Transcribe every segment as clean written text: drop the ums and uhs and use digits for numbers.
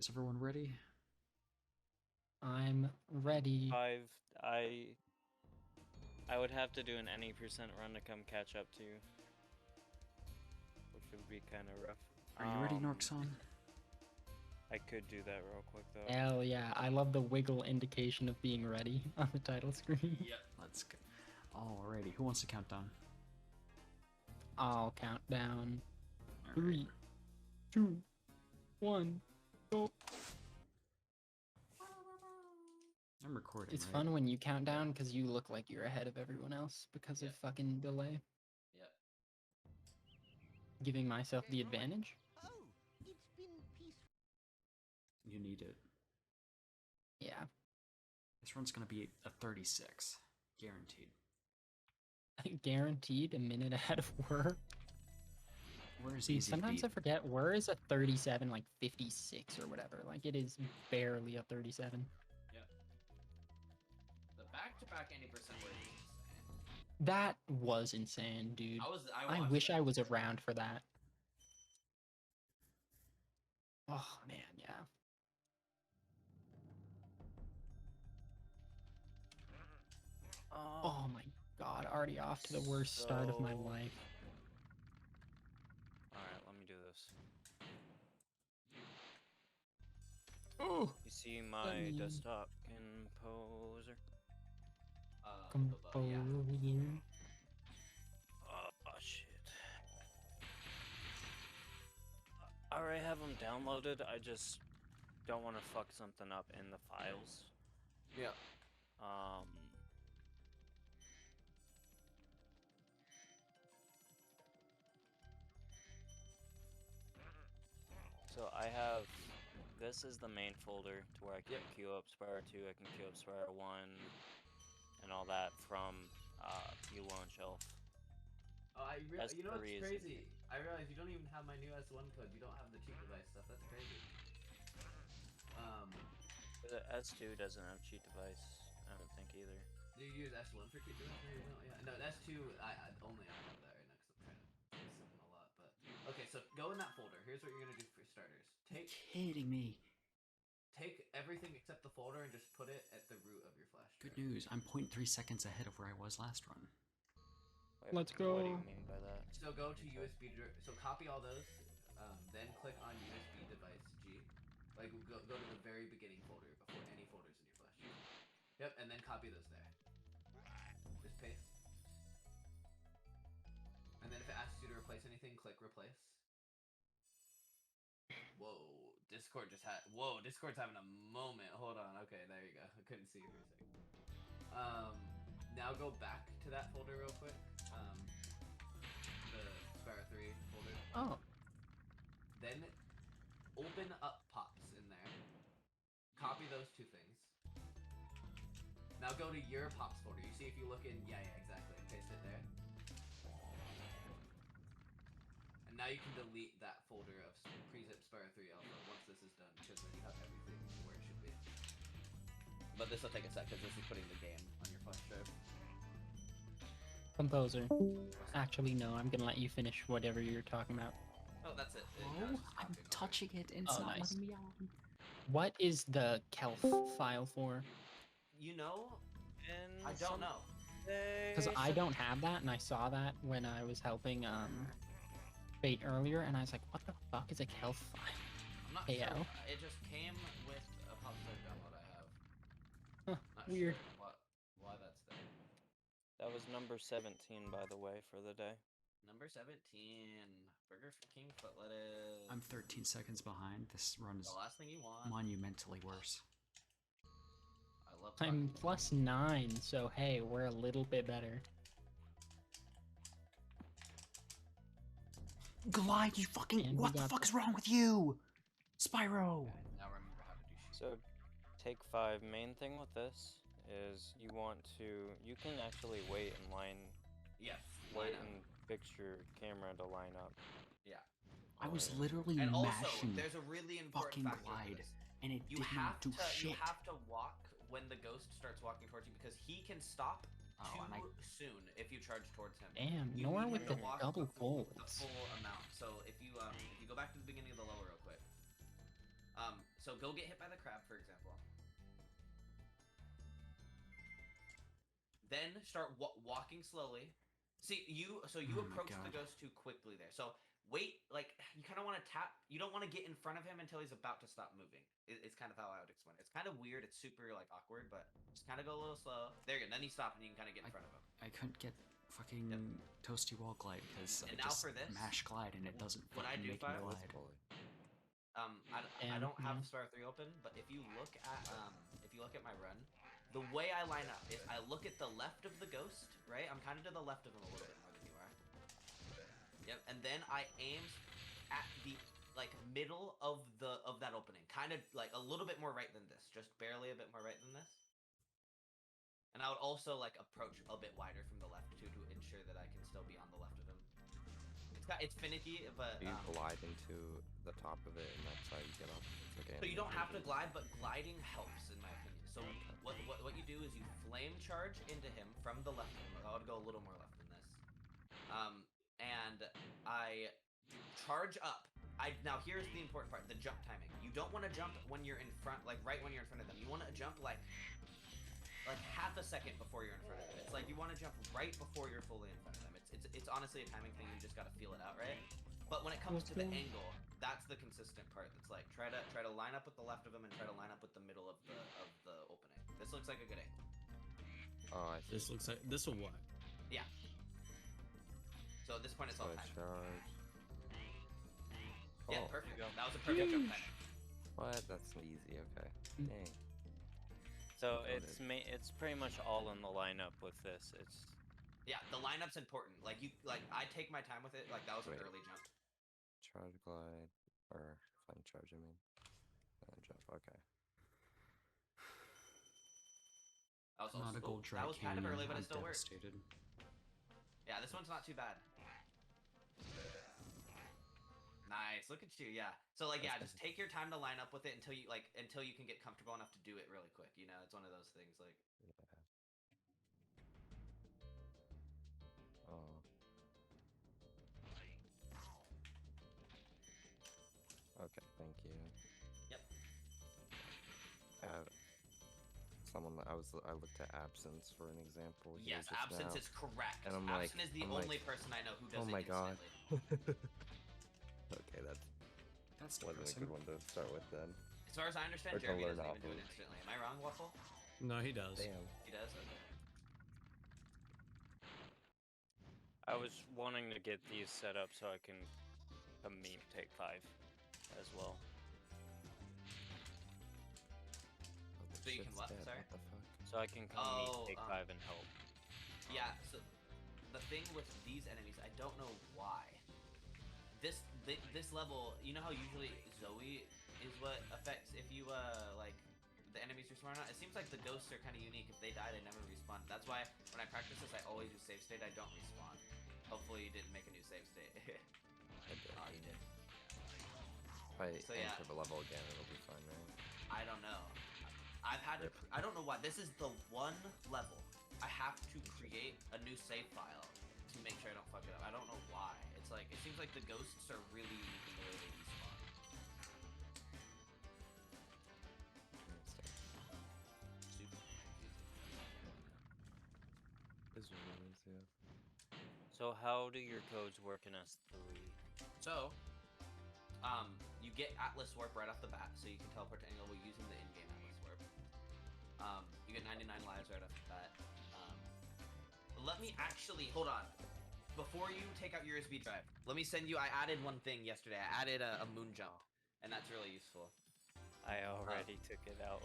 Is everyone ready? I'm ready. Five. I would have to do an any percent run to come catch up to you, which would be kind of rough. Are you ready, Norkson? I could do that real quick though. Hell yeah, I love the wiggle indication of being ready on the title screen. Yep. Let's go. Alrighty, who wants to count down? I'll count down. All 3, right. 2, 1, go. I'm recording. It's right? fun when you count down because you look like you're ahead of everyone else because of fucking delay. Yep. Giving myself the advantage. Oh, it's been peaceful. You need it. Yeah. This run's gonna be a 36, guaranteed. Guaranteed a minute ahead of Whir. Where's See, easy sometimes beat? I forget Whir is a 37, like 56 or whatever. Like it is barely a 37. Yep. The back-to-back 80% were insane. That was insane, dude. I watched wish that. I was around for that. Oh man, yeah. Oh my god, already off to the worst start of my So- life. Alright, let me do this. Oh, You see my me- desktop composer? composer. Oh shit. I already have them downloaded. I just don't want to fuck something up in the files. Yeah. So I have, this is the main folder to where I can queue up Spyro 2, I can queue up Spyro 1, and all that from U Launch Shelf. Oh, That's you know what's pretty easy. crazy? I realize you don't even have my new S1 code. You don't have the cheat device stuff. That's crazy. The S2 doesn't have cheat device, I don't think either. Do you use S1 for cheat device? No, you don't. Yeah. No, S2. I only I have that right now because I'm trying to fix it a lot. But okay, so go in that folder. Here's what you're gonna do for starters. You're kidding me. Take everything except the folder and just put it at the root of your flash drive. Good news. I'm 0.3 seconds ahead of where I was last run. Wait, Let's What do go. you mean by that? So go to USB. So copy all those. Then click on USB device G. Like go to the very beginning folder before any folders in your flash drive. Yep, and then copy those there. Just paste. And then if it asks you to replace anything, click replace. Whoa, Discord just had. Whoa, Discord's having a moment. Hold on. Okay, there you go. I couldn't see you for a second. Now go back to that folder real quick. The Spyro 3 folder. Oh, Then open up pops in there. Copy those two things. Now go to your pops folder. You see if you look in. Yeah, exactly. Paste it there. And now you can delete that folder of prezip Spyro 3 alpha once this is done, because then you have everything where it should be. But this will take a sec because this is putting the game on your flash drive. composer. Actually, no, I'm gonna let you finish whatever you're talking about. Oh, that's it. Oh, I'm touching it and it's Oh, not nice. letting me on. What is the kelf file for? You know, And I don't know. Because I don't have that, and I saw that when I was helping Fate earlier, and I was like, what the fuck is a kelf file? I'm not KO. sure. It just came with a pop start download I have. Huh, Not weird. Sure why that's there. That was number 17, by the way, for the day. Number 17. Burger King foot lettuce. I'm 13 seconds behind. This run is The last thing you want. monumentally worse. I love I'm talking. plus 9, so hey, we're a little bit better. Glide, you fucking. And we What the got fuck is wrong with you? Spyro! Okay, now remember how to do shit. So, take 5. Main thing with this is you want to. You can actually wait and line. Yeah. Wait line up. and fix your camera to line up. Yeah. I was literally And also, mashing there's a really important fucking factor to glide, this. and it You did have not do to shit. you have to walk when the ghost starts walking towards you because he can stop Oh, and I- too soon if you charge towards him. Damn, You nor need with him the to walk double the full folds. amount. So if you go back to the beginning of the level real quick. So go get hit by the crab, for example. Then start walking slowly. See, you approach the ghost too quickly there. So wait, like, you kind of want to tap. You don't want to get in front of him until he's about to stop moving. It's kind of how I would explain it. It's kind of weird. It's super, like, awkward, but just kind of go a little slow. There you go. Then you stop and you can kind of get in front of him. I couldn't get fucking toasty wall glide because I now just for this, mash glide and it doesn't when I fucking do make me fire, glide. I don't have Spyro 3 open, but if you look at my run, the way I line up is I look at the left of the ghost, right? I'm kind of to the left of him a little bit more than you are. Yep, and then I aim at the like middle of that opening, kind of like a little bit more right than this, just barely a bit more right than this. And I would also like approach a bit wider from the left too to ensure that I can still be on the left of him. It's finicky, but you glide into the top of it, and that's how you get up. Okay. So you don't have to glide, but gliding helps in my opinion. So what you do is you flame charge into him from the left. I would go a little more left than this. And I charge up. Now here's the important part: the jump timing. You don't want to jump when you're in front, like right when you're in front of them. You want to jump like half a second before you're in front of them. It's like you want to jump right before you're fully in front of them. It's honestly a timing thing. You just gotta feel it out, right? But when it comes to the angle, that's the consistent part. That's like try to line up with the left of them and try to line up with the middle of the opening. This looks like a good angle. Oh, I see. This looks like this will work. Yeah. So at this point, it's all time. Charge. Yeah, Oh. perfect. That was a perfect jump timing. What? That's easy. Okay. Dang. So it's pretty much all in the lineup with this. Yeah, the lineup's important. Like I take my time with it. Like that was an early jump. Charge glide or flame charge. I mean, jump. Okay. That was Not a gold dry That was kind of canyon. early, but I'm it still worked. devastated. Yeah, this one's not too bad. Nice, look at you. Yeah. So like, yeah, just take your time to line up with it until you can get comfortable enough to do it really quick. You know, it's one of those things. Like. Yeah. Oh. Okay. Thank you. Yep. I looked at absence for an example. Yes, just absence now, is correct. and I'm absence like, is the only person I know who does oh it my god. instantly. Okay, that's That's wasn't a depressing. good one to start with then. As far as I understand, Or to Jeremy learn doesn't off even do it of. instantly. Am I wrong, Waffle? No, he does. Damn. He does. Okay. I was wanting to get these set up so I can meet take 5 as well. Oh, this So you can shit's what? dead. Sorry? What the fuck? So I can come meet take 5 and help. Yeah. So the thing with these enemies, I don't know why. This level, you know how usually Zoe is what affects if you like the enemies respawn or not. It seems like the ghosts are kind of unique. If they die, they never respawn. That's why when I practice this, I always use save state. I don't respawn. Hopefully, you didn't make a new save state. I did. Oh, you did. If I So, yeah. enter the level again, it'll be fine, right? I don't know. I've had to. I don't know why. This is the one level I have to create a new save file to make sure I don't fuck it up. I don't know why. It's like it seems like the ghosts are really unique in the way they respawn. Super confusing. This one is, yeah. So how do your codes work in S3? So, you get Atlas Warp right off the bat, so you can teleport to any level using the in-game Atlas Warp. You get 99 lives right off the bat. Let me actually hold on. Before you take out your USB drive, let me send you. I added one thing yesterday. I added a moon jump, and that's really useful. I already took it out.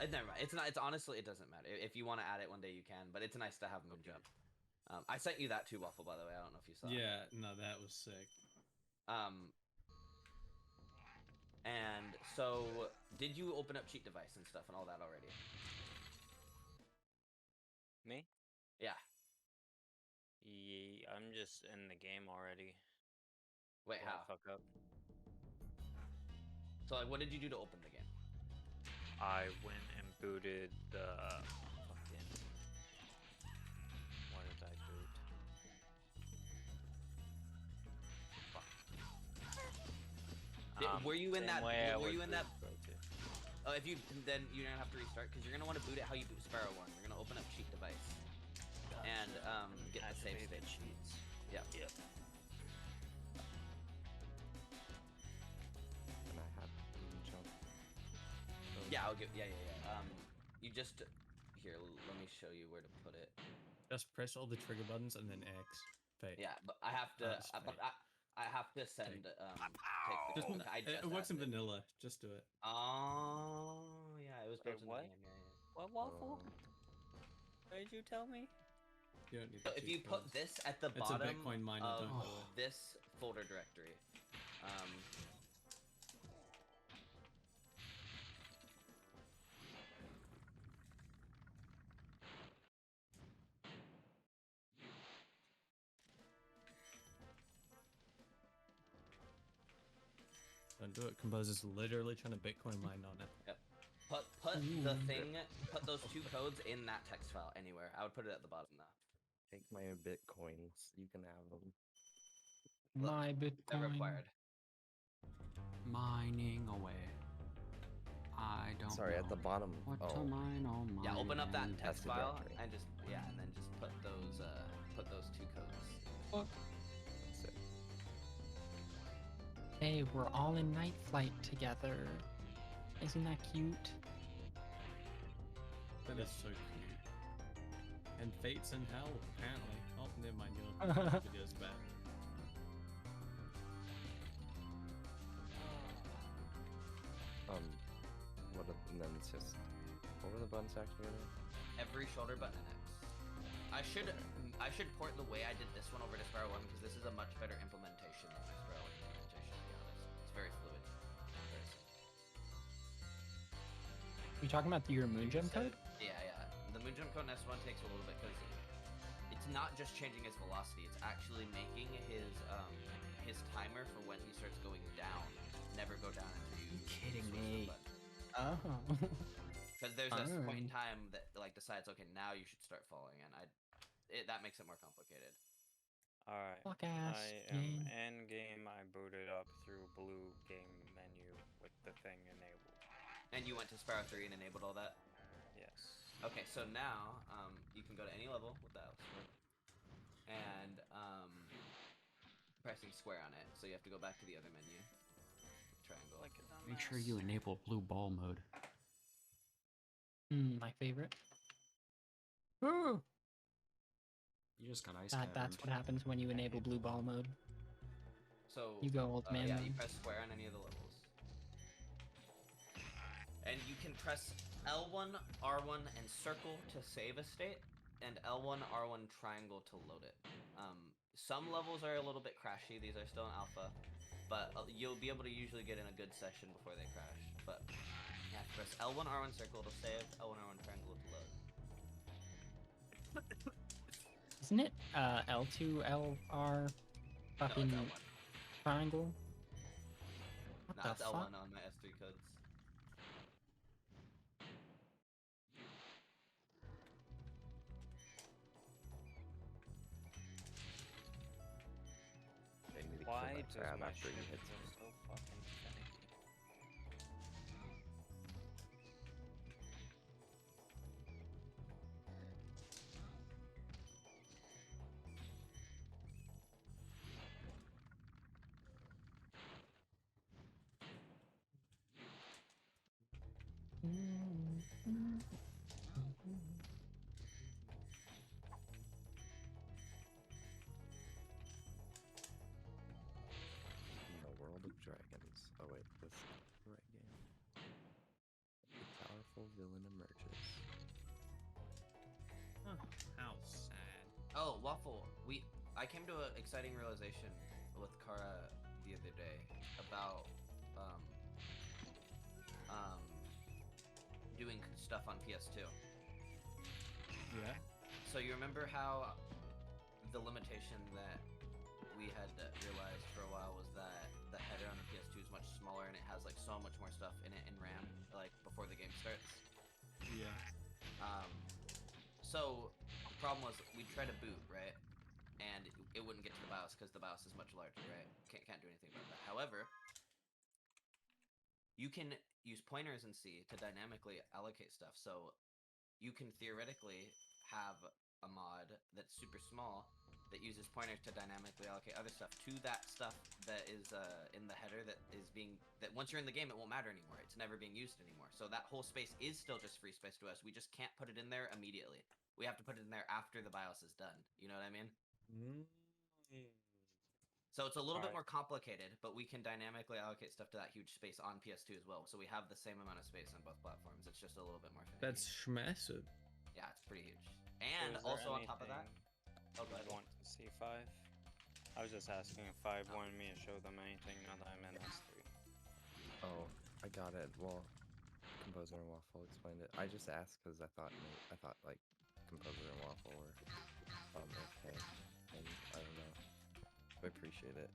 Never mind. It's not. It's honestly, it doesn't matter. If you want to add it one day, you can. But it's nice to have moon jump. I sent you that too, Waffle. By the way, I don't know if you saw. Yeah, no, that was sick. And so, did you open up cheat device and stuff and all that already? Me? Yeah. I'm just in the game already. Wait, Don't how? fuck up. So, like, what did you do to open the game? I went and booted the fucking. What did I boot? Fuck. Were you in Same that? way I Were would you in that? boot Spyro 2. If you then you're gonna have to restart because you're gonna want to boot it how you boot Spyro 1. You're gonna open up cheat device and get the save state. cheats. Yeah. Yep. And I have jump. Yeah, I'll give. Yeah. You just here. Let me show you where to put it. Just press all the trigger buttons and then X. Fate. Yeah, but I have to. That's I have to send. Take the Just, code. I it just works in added it. vanilla. Just do it. Oh, yeah, it was Wait, built in what? the game. Yeah. What waffle? What did you tell me? You don't need So the if you cheat put codes. this at the It's a bottom Bitcoin miner, of don't do it. this folder directory, Don't do it. Composer's literally trying to Bitcoin mine on it. put the thing, put those 2 codes in that text file anywhere. I would put it at the bottom though. Take my bitcoins. You can have them. My They're Bitcoin. required. Mining away. I don't Sorry, know at the bottom. what to Oh, mine on my Yeah, open up that end. text the file directory. and just and then just put those 2 codes. that's it. Hey, we're all in night flight together. Isn't that cute? That is so cute. And Fate's in hell, apparently. Oh, never mind, your video's back. And then it's just. What were the buttons actually? Every shoulder button and X. I should port the way I did this one over to Spyro 1 because this is a much better implementation than my Spyro 1 implementation, to be honest. It's very fluid. Very simple. You talking about your moon jump code? Yeah. The moon jump code in S1 takes a little bit because it's not just changing his velocity, it's actually making his timer for when he starts going down never go down until you Kidding switch me. the button. Oh. Because there's a point in Fine. time that like decides, okay, now you should start falling, and that makes it more complicated. Alright. Fuck ass. I am game. in game. I booted up through blue game menu with the thing enabled. And you went to Spyro 3 and enabled all that? Yes. Okay, so now you can go to any level with that and pressing square on it. So you have to go back to the other menu. Triangle. Like a Make sure dumbass. you enable blue ball mode. My favorite. Ooh, You just got ice that's caverned. what happens when you enable blue ball mode. So You go old man yeah, mode. you press square on any of the levels. And you can press L1, R1, and circle to save a state, and L1, R1, triangle to load it. Some levels are a little bit crashy. These are still in alpha, but you'll be able to usually get in a good session before they crash. But you have to press L1, R1, circle to save, L1, R1, triangle to load. Isn't it L2, LR, fucking No, it's L1. triangle? What No, the it's fuck? L1 on my S3 codes. They need to Why kill does that crab my after ship he hits go him. so fucking finicky? In the world of dragons. Oh wait, this is not the right game. The powerful villain emerges. Huh, how sad. Oh, Waffle, I came to an exciting realization with Kara the other day about doing stuff on PS2. Yeah? So you remember how the limitation that we had realized for a while was that the header on the PS2 is much smaller and it has like so much more stuff in it in RAM, like before the game starts. Yeah. So the problem was we'd try to boot, right? And it wouldn't get to the BIOS because the BIOS is much larger, right? Can't do anything about that. However, you can use pointers in C to dynamically allocate stuff. So you can theoretically have a mod that's super small that uses pointers to dynamically allocate other stuff to that stuff that is in the header that once you're in the game it won't matter anymore. It's never being used anymore. So that whole space is still just free space to us. We just can't put it in there immediately. We have to put it in there after the BIOS is done. You know what I mean? So it's a little bit more complicated, but we can dynamically allocate stuff to that huge space on PS2 as well. So we have the same amount of space on both platforms. It's just a little bit more finicky. That's massive. Yeah, it's pretty huge. And also on top of that, I want to see 5. I was just asking if 5 wanted me to show them anything now that I'm in S3. Oh, I got it. Well, Composer and Waffle explained it. I just asked because I thought like Composer and Waffle were okay, and I don't know. I appreciate it.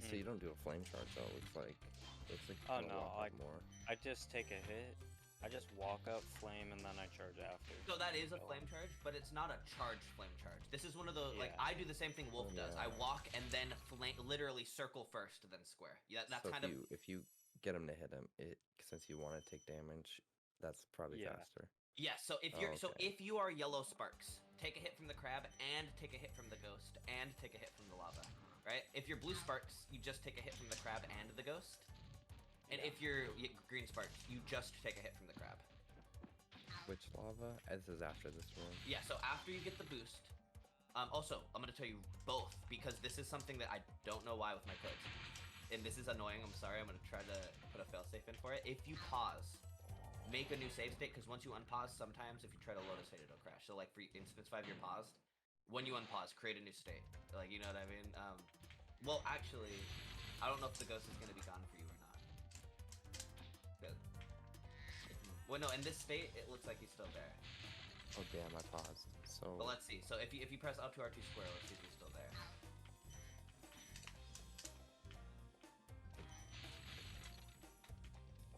So you don't do a flame charge though? Looks like Oh you no, walk up more. I just take a hit. I just walk up, flame, and then I charge after. So that is a flame charge, but it's not a charged flame charge. This is one of the like I do the same thing Wolf does. I walk and then literally circle first, then square. Yeah, that's so kind of. If you get him to hit him, since you want to take damage, that's probably faster. Yeah. So if you're if you are yellow sparks, take a hit from the crab and take a hit from the ghost and take a hit from the lava. Right? If you're blue sparks, you just take a hit from the crab and the ghost. And if you're green sparks, you just take a hit from the crab. Which lava? This is after this one. Yeah, so after you get the boost. Also, I'm going to tell you both, because this is something that I don't know why with my codes. And this is annoying, I'm sorry, I'm going to try to put a failsafe in for it. If you pause, make a new save state, because once you unpause, sometimes if you try to load a state, it'll crash. So like for instance 5, you're paused. When you unpause, create a new state. Like, you know what I mean? Well, actually, I don't know if the ghost is going to be gone for you or not. Well, no, in this state, it looks like he's still there. Oh damn, I paused. So. But let's see. So if you press up to R2 square, let's see if he's still there.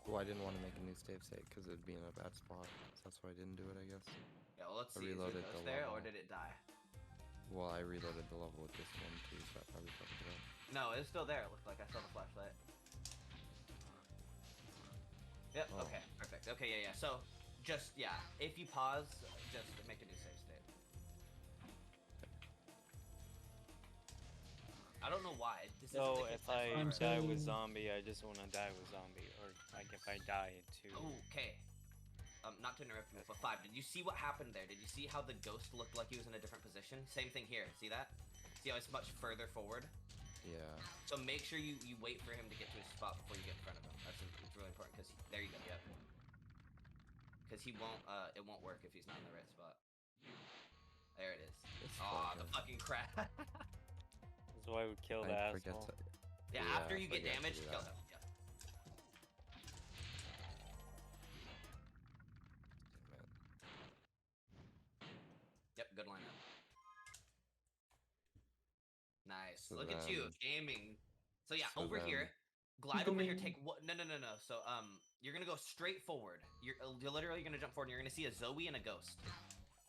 Well, I didn't want to make a new save state because it'd be in a bad spot. So that's why I didn't do it, I guess. Yeah, well, let's see. Reloaded is it the there level. or did it die? Well, I reloaded the level with this one too, so I probably fucked it up. No, it's still there. It looked like I saw the flashlight. Yep. Oh. Okay. Perfect. Okay. Yeah. So, just if you pause, just make a new save state. I don't know why. This So if I I'm die with saying- zombie, I just want to die with zombie, or like if I die too. Okay. Not to interrupt you, but 5. Did you see what happened there? Did you see how the ghost looked like he was in a different position? Same thing here. See that? See how it's much further forward? Yeah. So make sure you wait for him to get to his spot before you get in front of him. It's really important because there you go. Yep. Because he won't. It won't work if he's not in the right spot. There it is. Aw, the fucking crap. That's why we kill the I forget asshole. to. Yeah, after you get forget to damaged, do kill that. him. Yep. Yep, good lineup. Nice. So Look at you, then- gaming. So yeah, so over then- here, glide over here. Take what? No. So you're gonna go straight forward. You're literally gonna jump forward. And you're gonna see a Zoe and a ghost.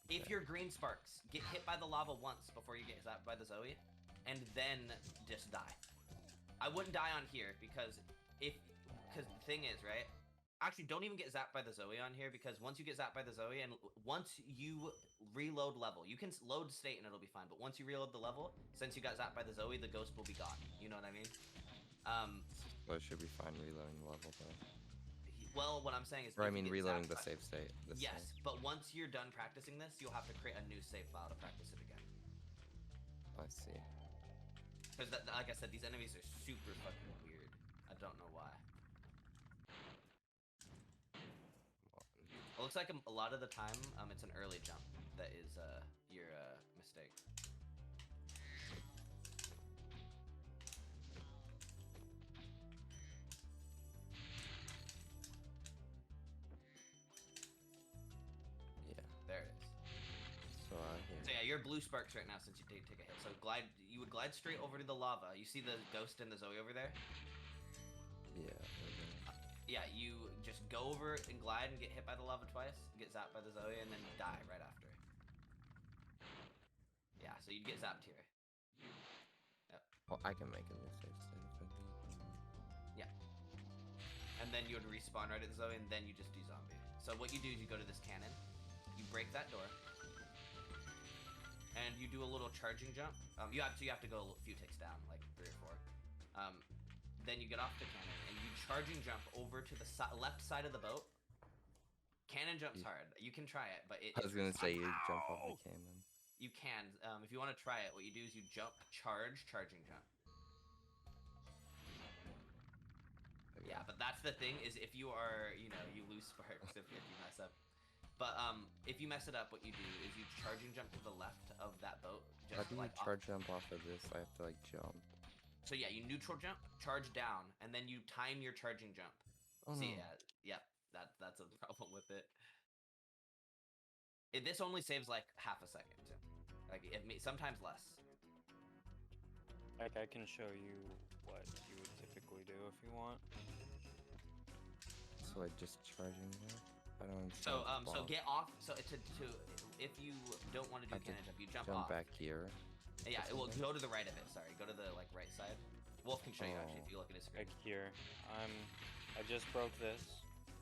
If you're green sparks, get hit by the lava once before you get zapped by the Zoe, and then just die. I wouldn't die on here because the thing is, right? Actually, don't even get zapped by the Zoe on here because once you get zapped by the Zoe and once you reload level, you can load state and it'll be fine. But once you reload the level, since you got zapped by the Zoe, the ghost will be gone. You know what I mean? So it should be fine reloading the level though. Well, what I'm saying is, Or I if you mean get reloading zapped the by- save state. Yes, but once you're done practicing this, you'll have to create a new save file to practice it again. I see. Because, like I said, these enemies are super fucking weird. I don't know why. It looks like a lot of the time, it's an early jump that is your mistake. Yeah. There it is. So here. So yeah, you're blue sparks right now since you did take a hit. So you would glide straight over to the lava. You see the ghost and the Zoe over there? Yeah. Yeah, you just go over and glide and get hit by the lava twice, get zapped by the Zoe, and then die right after. Yeah, so you'd get zapped here. Yep. Well, I can make a new save state if I need. Yeah. and then you would respawn right at the zombie, and then you just do zombie. So what you do is you go to this cannon, you break that door, and you do a little charging jump. You have to go a few ticks down, like 3 or 4. Then you get off the cannon, and you charging jump over to the left side of the boat. Cannon jumps hard. You can try it, but I was gonna say you jump off the cannon. You can. If you want to try it, what you do is you jump, charge, charging jump. Okay. Yeah, but that's the thing is if you are, you lose sparks if you mess up. But if you mess it up, what you do is you charging jump to the left of that boat. How do you charge jump off of this? I have to like jump. So yeah, you neutral jump, charge down, and then you time your charging jump. Oh See, no. yeah, that's a problem with it. This only saves like half a second too. Like sometimes less. Like, I can show you what you would typically do if you want. So like just charging there? I don't understand. So get off. So if you don't want to do cannon jump, you jump off. Back here. Yeah, it will go to the right of it. Sorry, go to the right side. Wolf can show you actually if you look at his screen. Like here, I just broke this.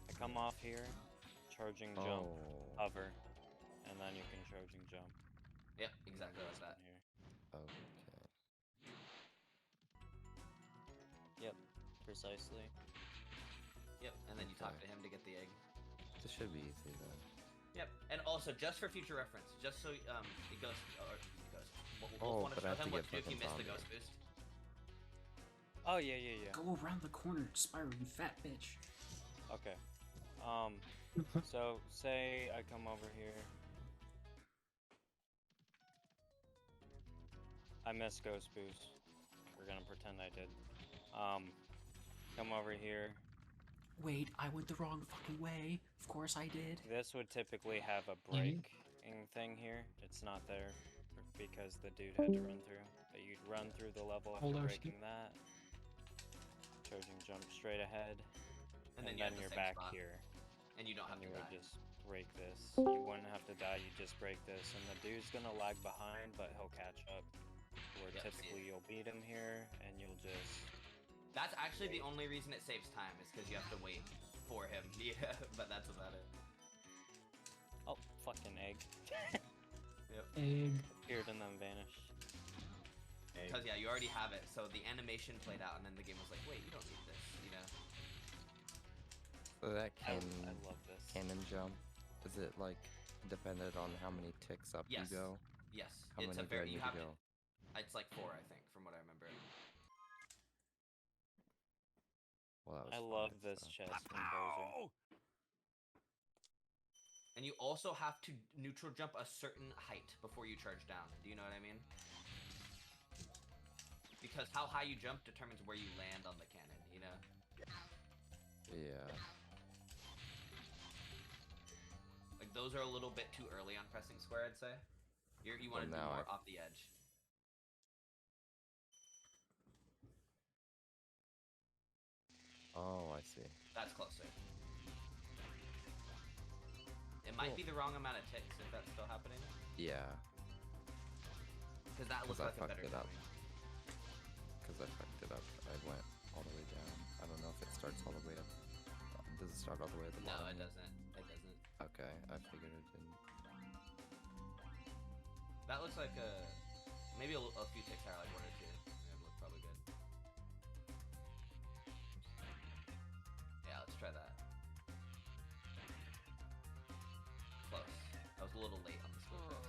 I come off here, charging jump, hover, and then you can charging jump. Yep, exactly like that. Here. Okay. Yep, precisely. Yep, and then you talk to him to get the egg. This should be easy then. Yep, and also just for future reference, just so it goes. Oh, want to but I show have him to what to do get if you fucking miss the zombie. ghost boost. Oh yeah. Go around the corner, Spyro, you fat bitch. Okay. So say I come over here. I missed ghost boost. We're gonna pretend I did. Come over here. Wait, I went the wrong fucking way. Of course I did. This would typically have a breaking thing here. It's not there because the dude had to run through. But you'd run through the level after breaking that. Charging jump straight ahead. And then you're back here. And you don't have to would die. just break this. You wouldn't have to die, you just break this. And the dude's gonna lag behind, but he'll catch up. Where typically you'll beat him here, and you'll just... That's actually the only reason it saves time, is because you have to wait for him. Yeah, but that's about it. Oh, fucking egg. Yep. Egg. Appeared and then vanished. Because, yeah, you already have it, so the animation played out, and then the game was like, wait, you don't need this, you know? So that I love this. cannon jump, is it like dependent on how many ticks up you go? Yes. How It's many a very, do I you need have to go? It's like 4, I think, from what I remember. Well, that was I fun, love this so. chest composer. And you also have to neutral jump a certain height before you charge down. Do you know what I mean? Because how high you jump determines where you land on the cannon, you know? Yeah. Like, those are a little bit too early on pressing square, I'd say. You want to do more off the edge. Oh, I see. That's closer. It might be the wrong amount of ticks if that's still happening. Yeah. Because that looks like a better timing. Because I fucked it up. I went all the way down. I don't know if it starts all the way up. Does it start all the way at the bottom? No, it doesn't. It doesn't. Okay, I figured it didn't. That looks like maybe a few ticks higher, like 1 or 2. Yeah, it looks probably good. Yeah, let's try that. Close. I was a little late on the skill press.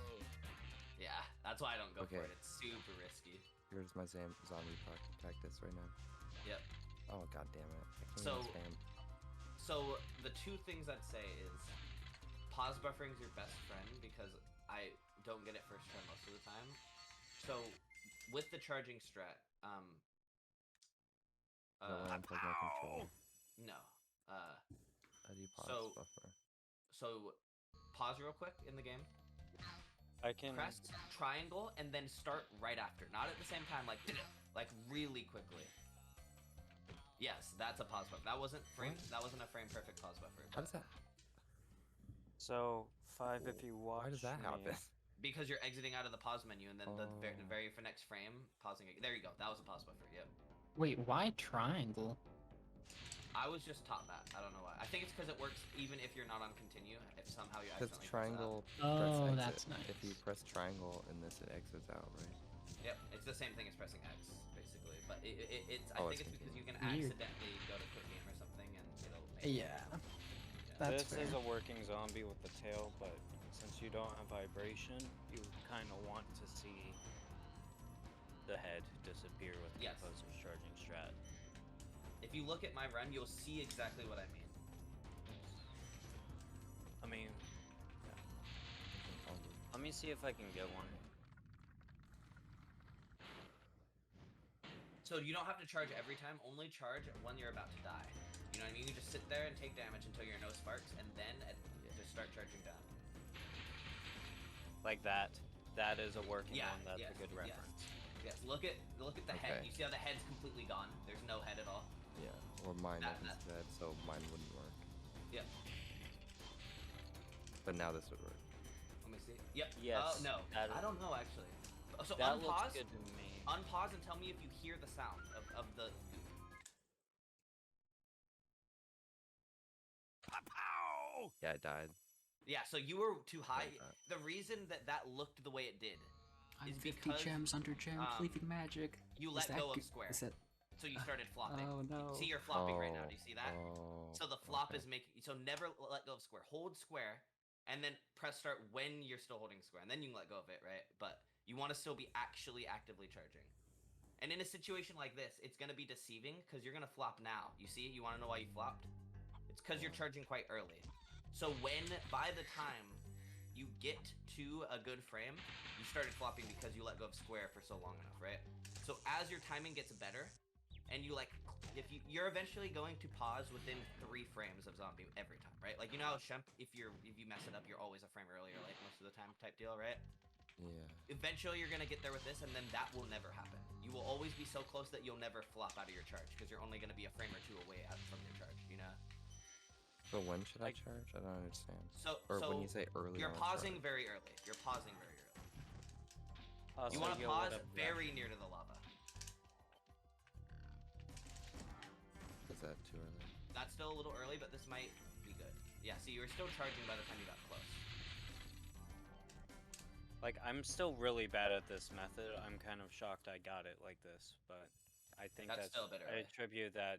Yeah, that's why I don't go for it. It's super risky. Here's my zombie practice right now. Yep. Oh, god damn it. I can't So- even spam. So the 2 things I'd say is pause buffering is your best friend because I don't get it first try most of the time. So with the charging strat, Unplug my controller. no. How do you pause so- buffer? So pause real quick in the game. I can Press triangle and then start right after. Not at the same time, like really quickly. Yes, that's a pause buffer. That wasn't frame. That wasn't a frame perfect pause buffer. How does that? So 5 if you watch. Why does that me. happen? Because you're exiting out of the pause menu and then the Oh. very next frame pausing. There you go. That was a pause buffer. Yep. Wait, why triangle? I was just taught that. I don't know why. I think it's because it works even if you're not on continue. If somehow you Because accidentally triangle. Oh, press that's exit. nice. If you press triangle in this, it exits out, right? Yep, it's the same thing as pressing X, basically. But it's I Oh, think it's it's because you can Weird. accidentally go to quit game or something, and it'll make Yeah. Yeah. That's This is fair. a working zombie with the tail, but since you don't have vibration, you kind of want to see the head disappear with Yes. Composer's charging strat. If you look at my run, you'll see exactly what I mean. I mean, All good. let me see if I can get one. So you don't have to charge every time. Only charge when you're about to die. You know what I mean? You just sit there and take damage until you're no sparks, and then just start charging down. Like that. That is a working Yeah, one. That's yes, a good yes. reference. Yes. Look at the head. Okay. You see how the head's completely gone? There's no head at all. Yeah. Or mine That- opens that, so mine wouldn't work. Yep. But now this would work. Let me see. Yep. Yes, Oh no. that- I don't know actually. So That unpause. looks good to me. Unpause and tell me if you hear the sound of the. Yeah, it died. Yeah. So you were too high. Like that. The reason that looked the way it did, I'm It's 50 because, gems under gem, cleaving magic. you Is let that go of good? square. Is that... so you started flopping. Oh no. See, you're flopping right now. Do you see that? Oh, So the flop okay. is making. So never let go of square. Hold square, and then press start when you're still holding square, and then you can let go of it, right? But you want to still be actually actively charging. And in a situation like this, it's gonna be deceiving because you're gonna flop now. You see? You want to know why you flopped? It's because you're charging quite early. So by the time you get to a good frame, you started flopping because you let go of square for so long enough, right? So as your timing gets better, and you like, if you're eventually going to pause within 3 frames of zombie every time, right? Like, you know how Shemp, if you mess it up, you're always a frame earlier, like most of the time type deal, right? Yeah. Eventually you're gonna get there with this, and then that will never happen. You will always be so close that you'll never flop out of your charge because you're only gonna be a frame or 2 away out from your charge, you know? So when should I Like- charge? I don't understand. So Or when you say early, you're on pausing charge. very early. You're pausing very early. You Also, want to you'll pause let up very near to the lava. Is that too early? That's still a little early, but this might be good. Yeah, see, you were still charging by the time you got close. Like, I'm still really bad at this method. I'm kind of shocked I got it like this, but I think That's that's still a bit I early. attribute that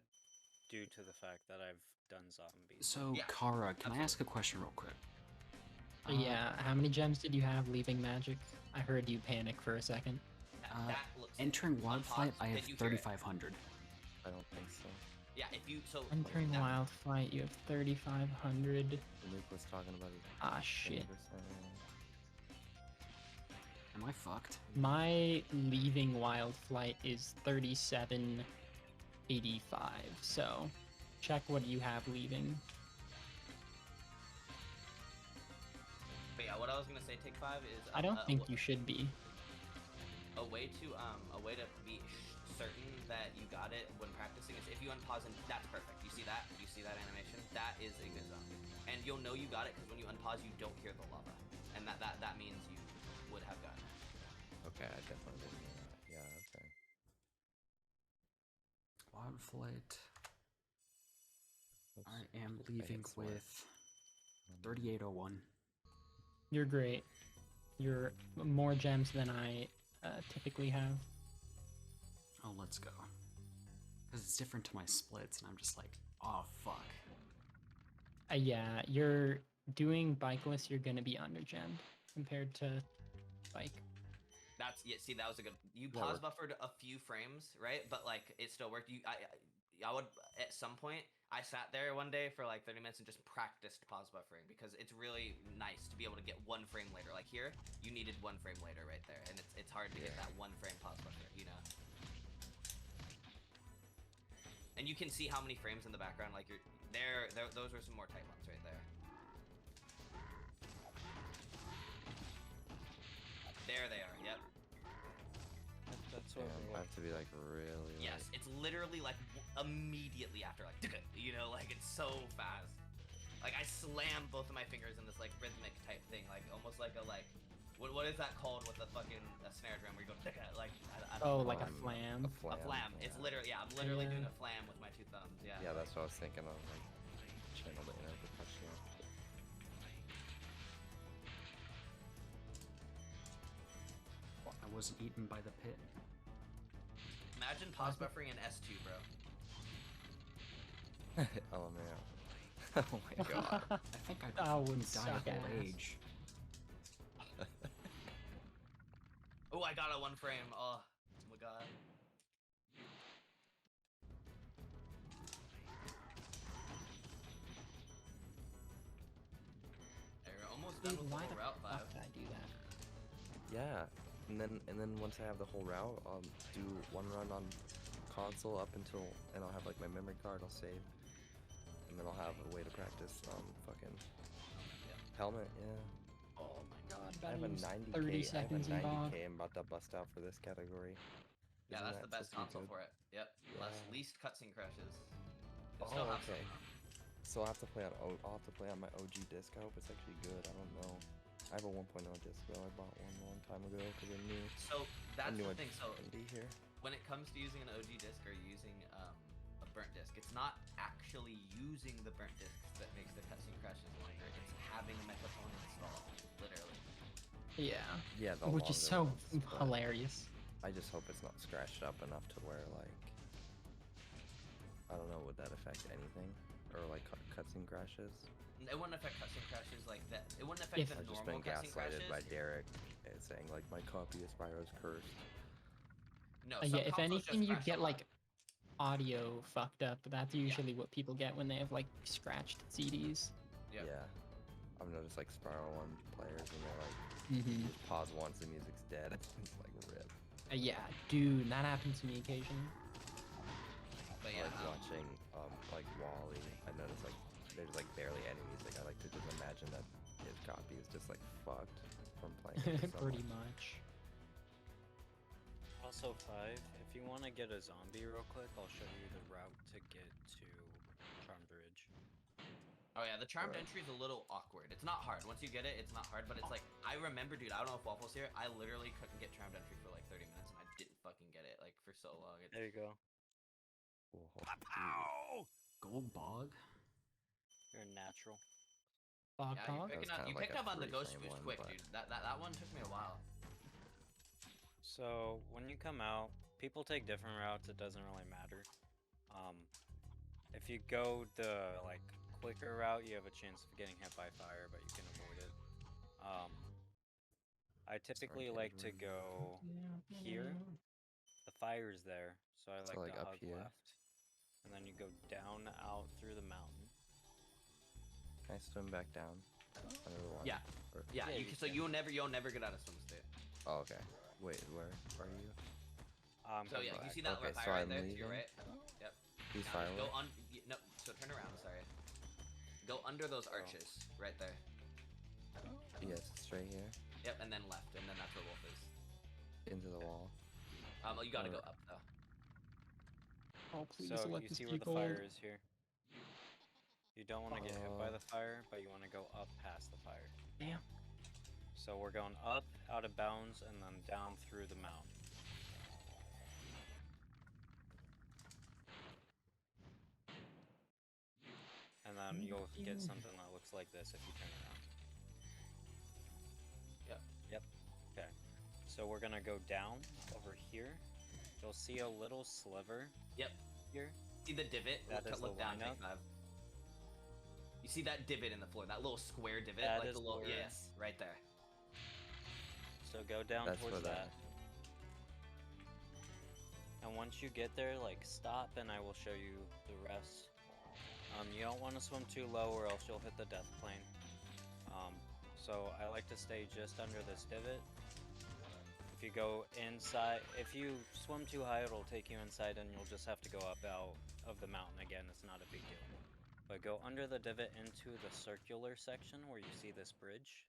due to the fact that I've done zombies. So, Yeah, Kara, can I ask a question real quick? Yeah, how many gems did you have leaving magic? I heard you panic for a second. That looks Entering Unpause. Wildflight, I have Did you hear it? 3,500. I don't think so. Yeah, if you so Entering that- Wild Flight, you have 3,500. Luke was talking about his Ah, shit. 20%. Am I fucked? My leaving Wild Flight is 3785, so check what you have leaving. But yeah, what I was gonna say, take 5 is. I don't think you should be. A way to be certain that you got it when practicing is if you unpause and that's perfect. You see that? You see that animation? That is a good zone, and you'll know you got it because when you unpause, you don't hear the lava, and that means you would have gotten it. Okay, I definitely didn't know that. Yeah, okay. Wildflight. Oops. I am I hit leaving select. with 3801. You're great. You're more gems than I typically have. Oh, let's go. Because it's different to my splits, and I'm just like, oh, fuck. Yeah, you're doing bikeless, you're gonna be under gemmed compared to bike. That's yeah. See, that was a good. You That pause worked. buffered a few frames, right? But like it still worked. I would at some point. I sat there one day for like 30 minutes and just practiced pause buffering because it's really nice to be able to get 1 frame later. Like here, you needed 1 frame later right there, and it's hard to get that 1 frame pause buffer, you know. And you can see how many frames in the background. Like you're there. Those were some more tight ones right there. There they are. Yep. That's Damn, what I have to be like really. Yes, it's literally like immediately after, like, you know, like it's so fast. Like I slam both of my fingers in this like rhythmic type thing, like almost like a like What is that called with the fucking snare drum where you go like I don't Oh, know. like a Flam. flam. A flam. It's literally I'm literally doing a flam with my two thumbs. Yeah. Yeah, that's what I was thinking of. Like, channel the inner percussion. I wasn't eaten by the pit. Imagine pause buffering in S2, bro. Oh man. Oh my god. I think I That would fucking suck die of old ass. age. Oh, I got a 1 frame. Oh my god. You're almost done with the Why whole the route fuck 5. did I do that? Yeah. And then once I have the whole route, I'll do one run on console up until, and I'll have like my memory card, I'll save. And then I'll have a way to practice fucking helmet, yeah. Oh my god, I have a 90k. 30 seconds I in have a bog. 90k I'm about to bust out for this category. Yeah, Isn't that's that the best supposed to be console good? for it. Yep. Yeah. Least cutscene crashes. You'll Oh, still have okay. some. So I'll have to play on I'll have to play on my OG disc. I hope it's actually good. I don't know. I have a 1.0 disc though. I bought one a long time ago because I knew So that's I knew the I'd thing. So be here. when it comes to using an OG disc or using a burnt disc, it's not actually using the burnt discs that makes the cutscene crashes longer. It's having a microphone installed, literally. Yeah. Yeah, the Which is so longer ones, but hilarious. I just hope it's not scratched up enough to where like I don't know, would that affect anything or like cutscene crashes? It wouldn't affect cutscene crashes like that. It wouldn't affect If- the I've just normal been cutscene crashes. gaslighted by Derek saying like my copy of Spyro's cursed. No, Yeah, if some consoles anything, just you'd crash get a lot. like audio fucked up. That's usually what people get when they have like scratched CDs. Yep. Yeah. I've noticed like Spyro 1 players and they're like Mm-hmm. just pause once the music's dead. It's like rip. Yeah, dude, that happens to me occasionally. But yeah, Like watching like Wally, I noticed like there's like barely any music. I like to just imagine that his copy is just like fucked from playing it for so Pretty much. much. Also, 5, if you want to get a zombie real quick, I'll show you the route to get to Charmed Ridge. oh yeah, the charmed Alright. entry is a little awkward. It's not hard. Once you get it, it's not hard. But it's like I remember, dude. I don't know if Waffle's here. I literally couldn't get charmed entry for like 30 minutes, and I didn't fucking get it like for so long. It's, There you go. Whoa. Gold bog? You're a natural. Bog yeah, Talk? you're picking That was up. kinda You like picked a up on the ghost 3-frame boost one, quick, but- dude. That one took me a while. So, when you come out, people take different routes, it doesn't really matter. If you go the, like, quicker route, you have a chance of getting hit by fire, but you can avoid it. I typically Arcade like to room. go here. The fire's there, so I So, like like, to up hug here? left. And then you go down out through the mountain. Can I swim back down under the water? Yeah. Or- Yeah. Yeah, you, you so can. you'll never get out of swim state. Oh, okay. Wait, where are you? So yeah, you back. see that Okay, fire so right I'm there to your leaving? right? Yep. These Now fire just go lines? no. So turn around. Sorry. Go under those arches right there. Yes, straight here. Yep, and then left, and then that's where Wolf is. Into the wall. Oh, you gotta go Alright. up though. Oh, please So let you this see be where the gold. fire is here. You don't want to get hit by Uh. the fire, but you want to go up past the fire. Damn. So we're going up, out of bounds, and then down through the mountain. And then you'll get something that looks like this if you turn around. Yep. Yep. Okay. So we're gonna go down over here. You'll see a little sliver. Yep. Here. See the divot? That is the look down, lineup. take 5. You see that divot in the floor? That little square divot? That like is the little where- yes, right there. So go down That's towards where that. And once you get there, like stop and I will show you the rest. You don't want to swim too low or else you'll hit the death plane. So I like to stay just under this divot. If you go inside, if you swim too high, it'll take you inside and you'll just have to go up out of the mountain again. It's not a big deal. But go under the divot into the circular section where you see this bridge.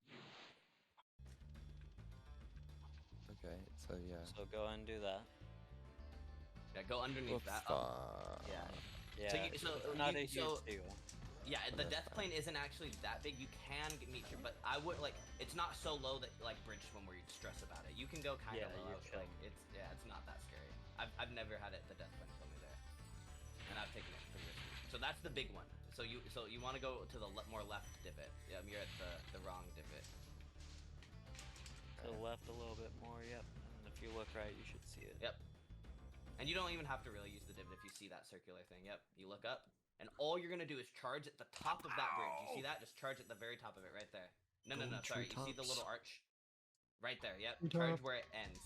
Okay, so yeah. So go and do that. Yeah, go underneath Whoops, that. fuck. Yeah. Yeah, So it's you- so not you- a huge so- deal. Yeah, the death plane isn't actually that big. You can meet your, but I would like. It's not so low that like bridge swim where you stress about it. You can go kind of Yeah, low. you're chill. Like it's not that scary. I've never had it the death plane kill me there, and I've taken it pretty risky. So that's the big one. So you want to go to the more left divot. Yeah, you're at the wrong divot. To the left a little bit more. Yep. And if you look right, you should see it. Yep. And you don't even have to really use the divot if you see that circular thing. Yep. You look up. And all you're gonna do is charge at the top of that bridge. You see that? Just charge at the very top of it, right there. No, sorry. You see the little arch? Right there, yep. Charge where it ends.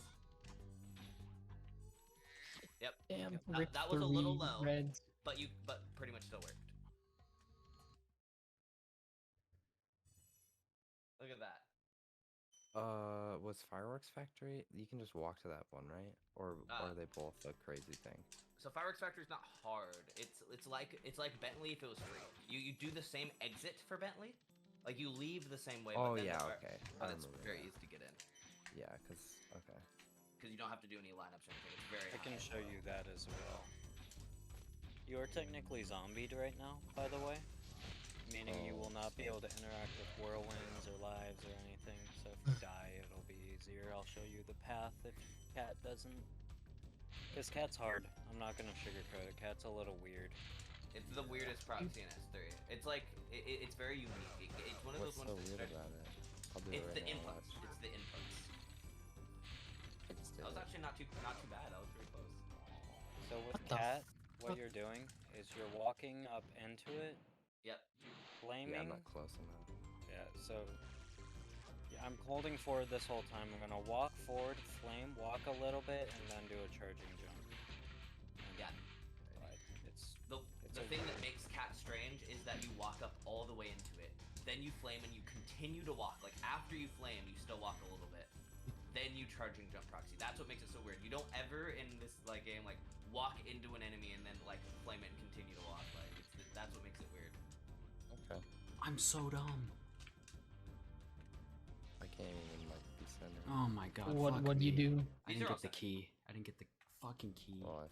Yep. Damn, That was a little low, reds. but pretty much still worked. Look at that. Was Fireworks Factory? You can just walk to that one, right? Or are they both a crazy thing? So Fireworks Factory is not hard. It's like Bentley if it was free. You do the same exit for Bentley, like you leave the same way. Oh but then yeah, okay. But it's very easy to get in. Yeah, because you don't have to do any lineups or anything. It's very. I can show you that as well. You are technically zombied right now, by the way, meaning you will not be able to interact with whirlwinds or lives or anything. So if you die, it'll be easier. I'll show you the path if Cat doesn't. Because Cat's hard. I'm not gonna sugarcoat it. Cat's a little weird. It's the weirdest proxy in S3. It's like it's very unique. It's one of those ones. What's so weird about it? I'll do It's it the right now. inputs. It's the inputs. That was actually not too bad. That was pretty close. So with Cat, what you're doing is you're walking up into it. Yep. Flaming. Yeah, I'm not close enough. Yeah. So. Yeah, I'm holding forward this whole time. I'm gonna walk forward, flame, walk a little bit, and then do a charging jump. Yeah. Like, it's the thing that makes Cat strange is that you walk up all the way into it, then you flame and you continue to walk. Like after you flame, you still walk a little bit. Then you charging jump proxy. That's what makes it so weird. You don't ever in this like game like walk into an enemy and then like flame it and continue to walk. Like that's what makes it weird. Okay. I'm so dumb. I can't even like be center. Oh my god. What do you do? I didn't get the key. I didn't get the fucking key. Well,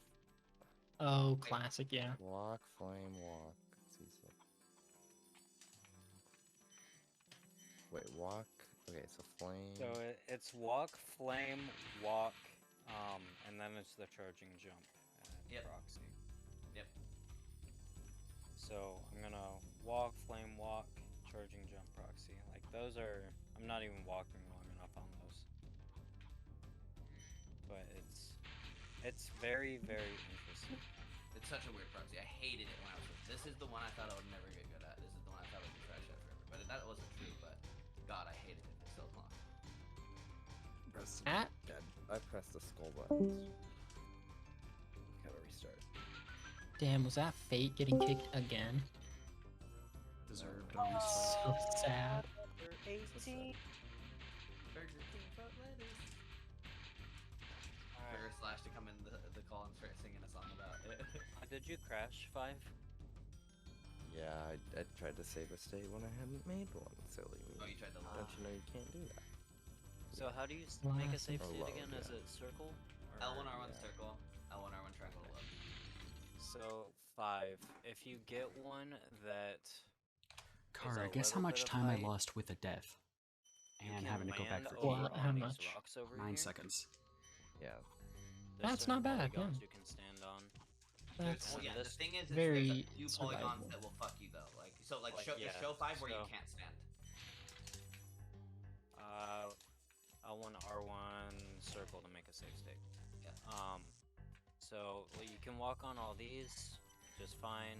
Oh, classic, yeah. walk, flame, walk. It's easy. Wait, walk. Okay, so flame. So it's walk, flame, walk, and then it's the charging jump and proxy. Yep. So I'm gonna walk, flame, walk, charging jump, proxy. Like those are. I'm not even walking long enough on those. But it's very, very interesting. It's such a weird proxy. I hated it when I was. This is the one I thought I would never get good at. This is the one I thought I would be trash at forever. But that wasn't true. But God, I hated it for so long. I pressed the skull buttons. Gotta restart. Damn, was that Fate getting kicked again? Deserved, So honestly. sad. Burger King fruit lettuce. Burger Slash to come in the call and start singing a song about it. Did you crash 5? Yeah, I tried to save a state when I hadn't made one. Silly me. Oh, you tried to Don't laugh. you know you can't do that? So how do you make a save Or state low, again? Is yeah. it circle? L1 Or- R1 circle, L1 R1 triangle low. So 5. If you get one that Kara, a guess how little much bit of time I height, lost with a death. you And can having to go back land for over Well, key. how on these much? rocks over 9 here. seconds. Yeah. There's That's certain not bad, yeah. polygons you can stand on. That's Well, yeah, the this- thing is, very there's a few polygons survivable. that will fuck you though. Like, so like, Like, show, yeah, show 5 where you so- can't stand. L1 R1 circle to make a save state. Yeah. So well, you can walk on all these just fine.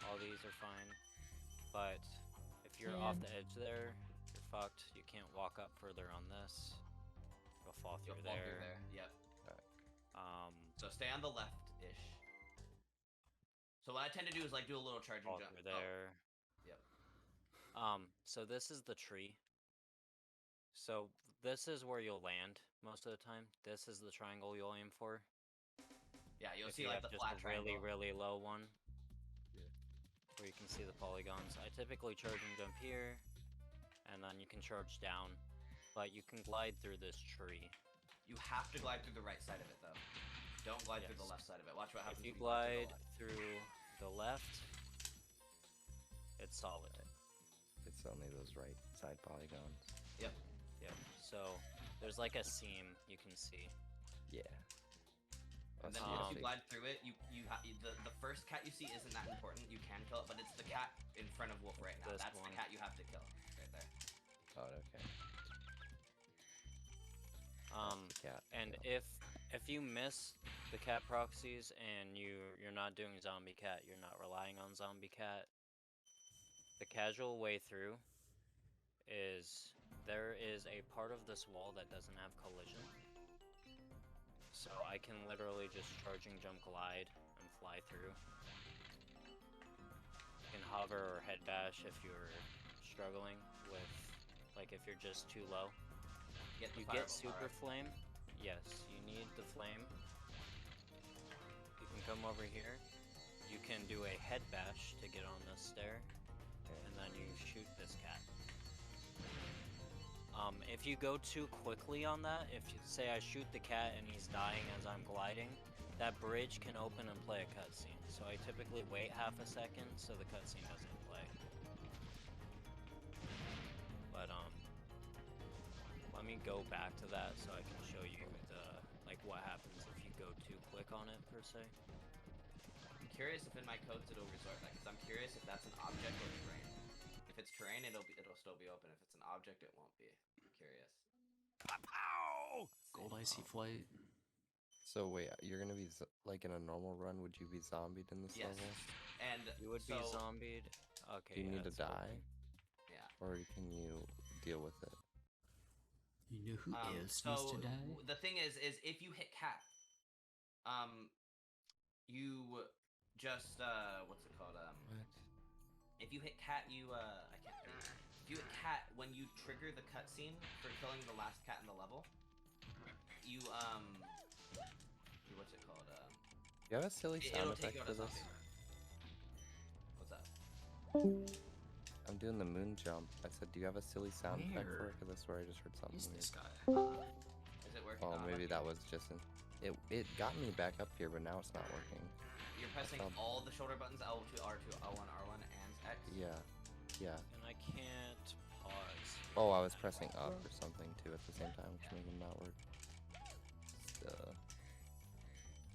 All these are fine, but if you're off the edge there, you're fucked. You can't walk up further on this. You'll fall You'll through fall there. through there. Yep. Um, So stay on the left-ish. So what I tend to do is like do a little charging fall jump. through there. Yep. So this is the tree. So this is where you'll land most of the time. This is the triangle you'll aim for. Yeah, you'll If see you like have the just flat a really, triangle. really low one. Where you can see the polygons. I typically charge and jump here, and then you can charge down, but you can glide through this tree. You have to glide through the right side of it though. Don't glide through the Yes. left side of it. Watch what happens. If you when glide glide through the left, It's solid. It's only those right side polygons. Yep. So there's like a seam you can see. Yeah. And then once you glide through it, the first cat you see isn't that important. You can kill it, but it's the cat in front of Wolf right now. This That's one. the cat you have to kill right there. Oh, okay. Cat. And if you miss the cat proxies and you're not doing zombie cat, you're not relying on zombie cat. The casual way through is there is a part of this wall that doesn't have collision. So I can literally just charging jump glide and fly through. You can hover or head bash if you're struggling with, like if you're just too low. You get super flame. Yes, you need the flame. You can come over here. You can do a head bash to get on this stair, and then you shoot this cat. If you go too quickly on that, if you say I shoot the cat and he's dying as I'm gliding, that bridge can open and play a cutscene. So I typically wait half a second so the cutscene doesn't play. But let me go back to that so I can show you like what happens if you go too quick on it per se. I'm curious if in my codes it'll resort that, because I'm curious if that's an object or terrain. If it's terrain, it'll still be open. If it's an object, it won't be. I'm curious. Pow! Gold icy flight. So wait, you're gonna be like in a normal run? Would you be zombied in this Yes. level? And You would be zombied. Okay. Do you need to it's die, working. Yeah. or can you deal with it? You know who else so needs to die? the thing is if you hit cat, you just what's it called? What? If you hit cat, you I can't do it. If you hit cat when you trigger the cutscene for killing the last cat in the level, you what's it called? You have a silly sound it'll take effect you out for of this? zombie. What's that? I'm doing the moon jump. I said, do you have a silly sound effect for Where? it? Because I swear I just heard something Who's weird. this guy? Is it working? Oh, No, maybe I'm that was just an... It got me back up here, but now it's not working. You're pressing thought- all the shoulder buttons, L2, R2, L1, R1, and X. Yeah. And I can't pause. Oh, I was pressing up or something too at the same time, which made it not work.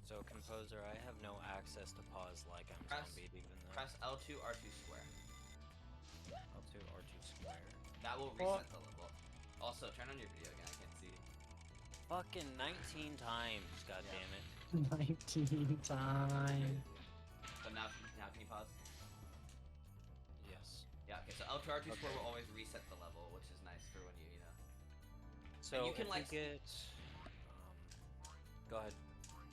So Composer, I have no access to pause like I'm zombied even though. Press L2, R2 square. L2, R2 square. That will reset the level. Also, turn on your video again. I can't see. Fucking 19 times, god damn it. 19 times. So now can you pause? Yes. Yeah. Okay. So L2, R2 square will always reset the level, which is nice for when you know. So you can, if like, you get go ahead.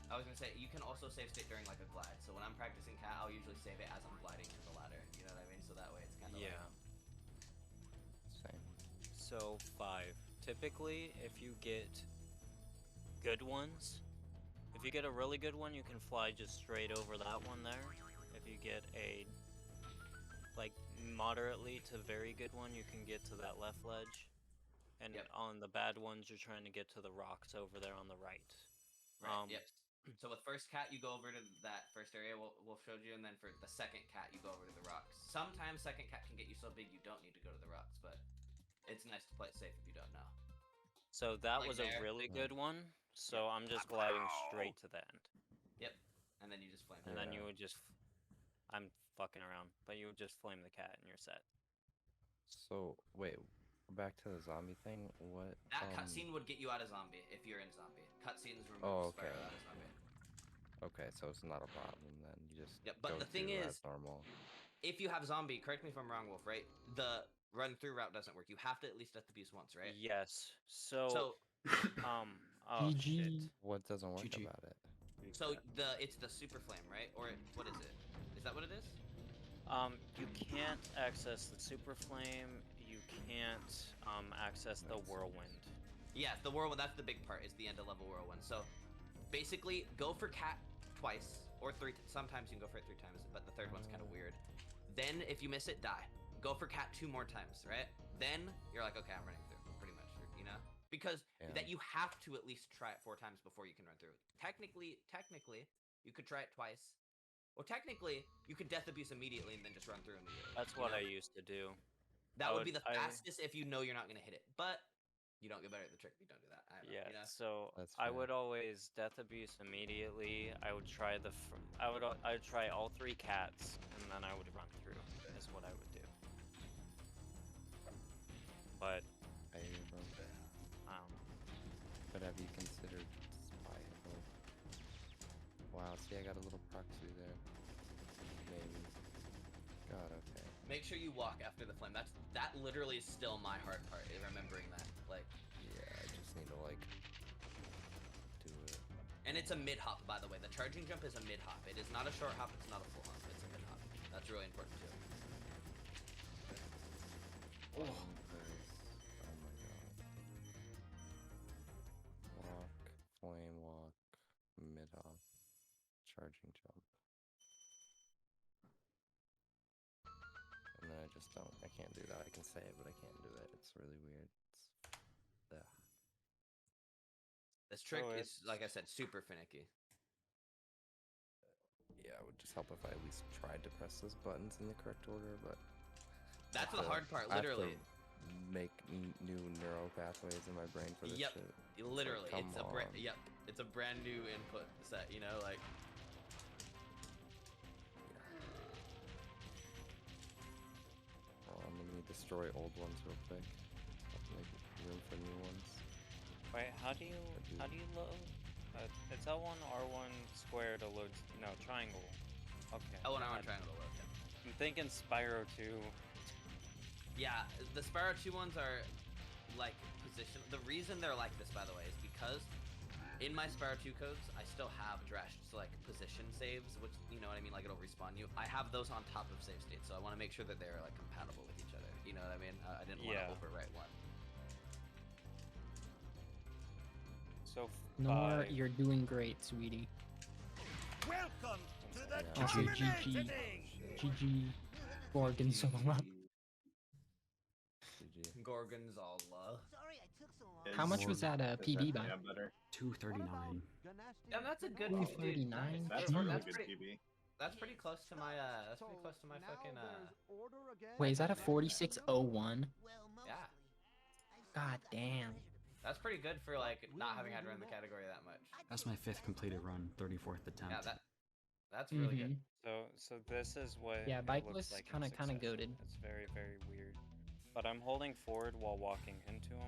I was gonna say you can also save state during like a glide. So when I'm practicing cat, I'll usually save it as I'm gliding to the ladder. You know what I mean? So that way it's kind of Yeah. Same. So 5. Typically, if you get good ones, if you get a really good one, you can fly just straight over that one there. If you get a like moderately to very good one, you can get to that left ledge. And on the bad ones, you're trying to get to the rocks over there on the right. Right. Yep. So with first cat, you go over to that first area we'll showed you, and then for the second cat, you go over to the rocks. Sometimes second cat can get you so big you don't need to go to the rocks, but it's nice to play it safe if you don't know. So that Like was a there. really good one. So I'm just gliding straight to the end. Yep. And then you just flame. And then you Yeah. would just, I'm fucking around, but you would just flame the cat and you're set. So, wait, back to the zombie thing. What? That cutscene would get you out of zombie if you're in zombie. Cutscenes remove Oh, Spyro okay. out of zombie. Okay, so it's not a problem then. You just Yep, but go the thing through is- as normal. If you have zombie, correct me if I'm wrong, Wolf, right? The run through route doesn't work. You have to at least death abuse once, right? Yes. So, oh GG. shit. What doesn't work GG. about it? So it's the super flame, right? Or what is it? Is that what it is? You can't access the super flame. You can't access the whirlwind. Yeah, the whirlwind. That's the big part. Is the end of level whirlwind. So basically, go for cat twice or three. Sometimes you can go for it 3 times, but the third one's kind of weird. Then if you miss it, die. Go for cat 2 more times, right? Then you're like, okay, I'm running through, pretty much, you know? Because Yeah. that you have to at least try it 4 times before you can run through. Technically, you could try it twice, Well, technically, you could death abuse immediately and then just run through immediately. That's you what know? I used to do. That I would be would- the fastest if you know you're not gonna hit it, but you don't get better at the trick if you don't do that. I don't know, Yeah, you know? so That's I fair. would always death abuse immediately. I would try I would try all 3 cats, and then I would run through. Is what I would do. But I hear you, bro. But have you considered Spyro? Wow, see, I got a little proxy there. Maybe. God, okay. Make sure you walk after the flame. That literally is still my hard part, is remembering that. Like, Yeah, I just need to, like, do it. and it's a mid hop, by the way. The charging jump is a mid hop. It is not a short hop. It's not a full hop. It's a mid hop. That's really important too. Oh my god. Walk, flame walk, mid hop, charging jump. And then I just don't. I can't do that. I can say it, but I can't do it. It's really weird. Ugh. This trick So is, like I said, super finicky. Yeah, it would just help if I at least tried to press those buttons in the correct order, but That's the hard part, I have to literally. make new neural pathways in my brain for this Yep. shit. Literally, come it's a on. it's a brand new input set. You know, like. Well, I'm gonna destroy old ones real quick. Make room for new ones. wait, how do you load? It's L1 R1 square to load. No, triangle. Okay. Oh, and I want to triangle load. I'm thinking Spyro 2. Yeah, the Spyro 2 ones are like position. The reason they're like this, by the way, is because in my Spyro 2 codes, I still have Drash's like position saves, which you know what I mean, like it'll respawn you. I have those on top of save states, so I want to make sure that they're like compatible with each other. You know what I mean? I didn't want to Yeah. overwrite one. So Nor, 5. you're doing great, sweetie. Welcome to the Yeah. Also, tournament GG. today. GG. Gorgonzola. GG. Gorgonzola. Sorry I took so long. How much was that PB by? 239. Yeah, that's a good. Ooh, dude, 39. That's, Jeez. that's pretty. That's pretty close to my. That's pretty close to my fucking. Wait, is that a 4601? Well, Yeah. God damn. That's pretty good for like not having had to run the category that much. That's my 5th completed run, 34th attempt. Yeah, that's really good. So this is what Yeah, it bikeless looks like in kinda succession. goated. It's very, very weird. But I'm holding forward while walking into him.